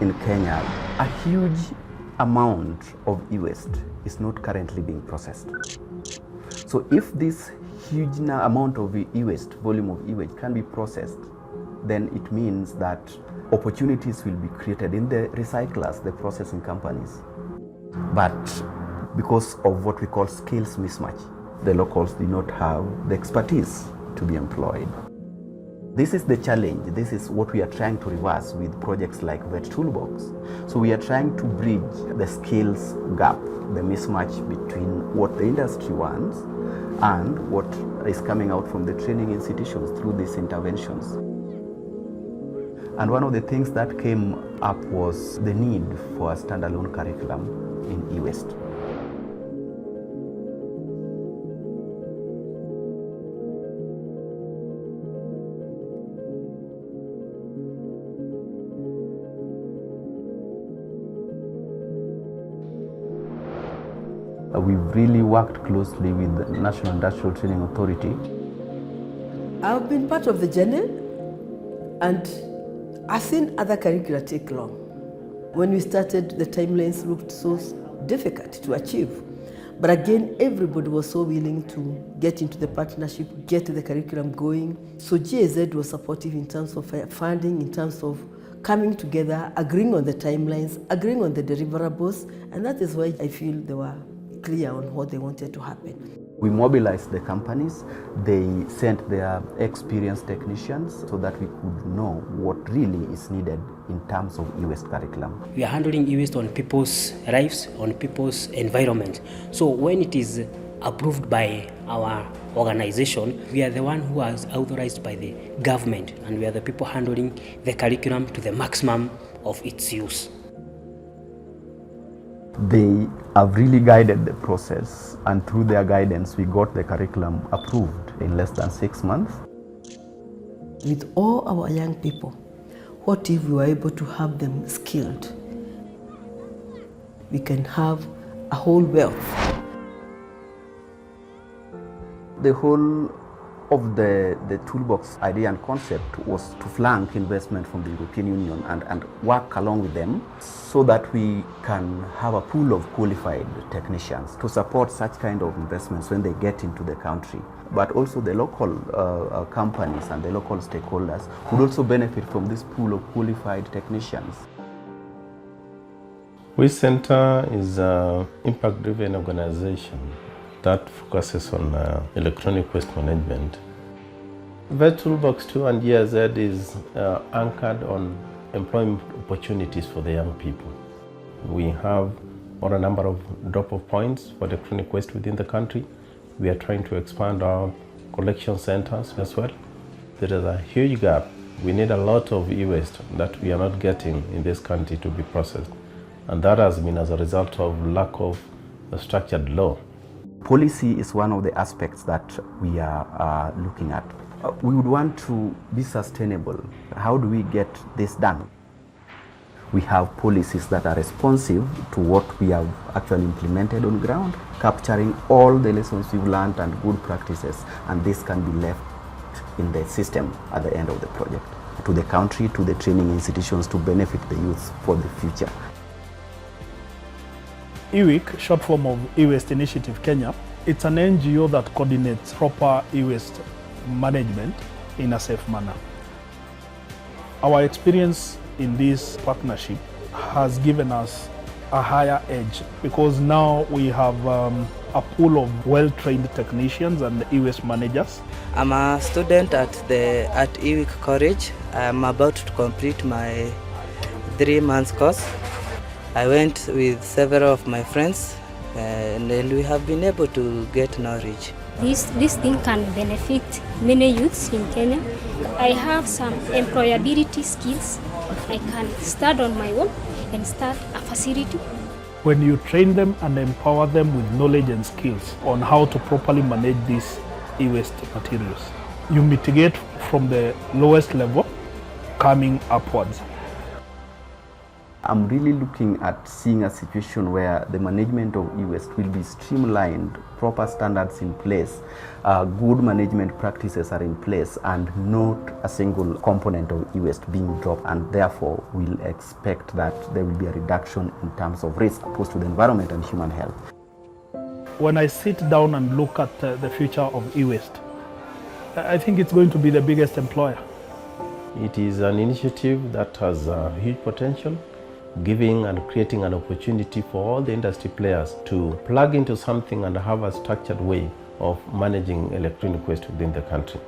in Kenya, a huge amount of e-waste is not currently being processed. So if this huge amount of e-waste, volume of e-waste can be processed, then it means that opportunities will be created in the recyclers, the processing companies. But because of what we call skills mismatch, the locals do not have the expertise to be employed. This is the challenge. This is what we are trying to reverse with projects like the Toolbox. So we are trying to bridge the skills gap, the mismatch between what the industry wants and what is coming out from the training institutions through these interventions. And one of the things that came up was the need for a standalone curriculum in e-waste. We've really worked closely with the National Industrial Training Authority. I've been part of the journey, and I've seen other curricula take long. When we started, the timelines looked so difficult to achieve. But again, everybody was so willing to get into the partnership, get the curriculum going. So GIZ was supportive in terms of funding, in terms of coming together, agreeing on the timelines, agreeing on the deliverables, and that is why I feel they were clear on what they wanted to happen. We mobilized the companies. They sent their experienced technicians so that we could know what really is needed in terms of e-waste curriculum. We are handling e-waste on people's lives, on people's environment. So when it is approved by our organization, we are the one who is authorized by the government, and we are the people handling the curriculum to the maximum of its use. They have really guided the process, and through their guidance, we got the curriculum approved in less than 6 months. With all our young people, what if we were able to have them skilled? We can have a whole wealth. The whole of the Toolbox idea and concept was to flank investment from the European Union and work along with them so that we can have a pool of qualified technicians to support such kind of investments when they get into the country. But also the local companies and the local stakeholders would also benefit from this pool of qualified technicians. Waste Center is an impact-driven organization that focuses on electronic waste management. The Toolbox 2 and GIZ is anchored on employment opportunities for the young people. We have a number of drop-off points for electronic waste within the country. We are trying to expand our collection centers as well. There is a huge gap. We need a lot of e-waste that we are not getting in this country to be processed. And that has been as a result of lack of a structured law. Policy is one of the aspects that we are looking at. We would want to be sustainable. How do we get this done? We have policies that are responsive to what we have actually implemented on ground, capturing all the lessons we've learned and good practices, and this can be left in the system at the end of the project, to the country, to the training institutions, to benefit the youth for the future. EWIC, short form of E-Waste Initiative Kenya, it's an NGO that coordinates proper e-waste management in a safe manner. Our experience in this partnership has given us a higher edge because now we have a pool of well-trained technicians and e-waste managers. I'm a student at EWIC College. I'm about to complete my 3-month course. I went with several of my friends and we have been able to get knowledge. This thing can benefit many youths in Kenya. I have some employability skills. I can start on my own and start a facility. When you train them and empower them with knowledge and skills on how to properly manage these e-waste materials, you mitigate from the lowest level coming upwards. I'm really looking at seeing a situation where the management of e-waste will be streamlined, proper standards in place, good management practices are in place, and not a single component of e-waste being dropped, and therefore we'll expect that there will be a reduction in terms of risk posed to the environment and human health. When I sit down and look at the future of e-waste, I think it's going to be the biggest employer. It is an initiative that has huge potential, giving and creating an opportunity for all the industry players to plug into something and have a structured way of managing electronic waste within the country.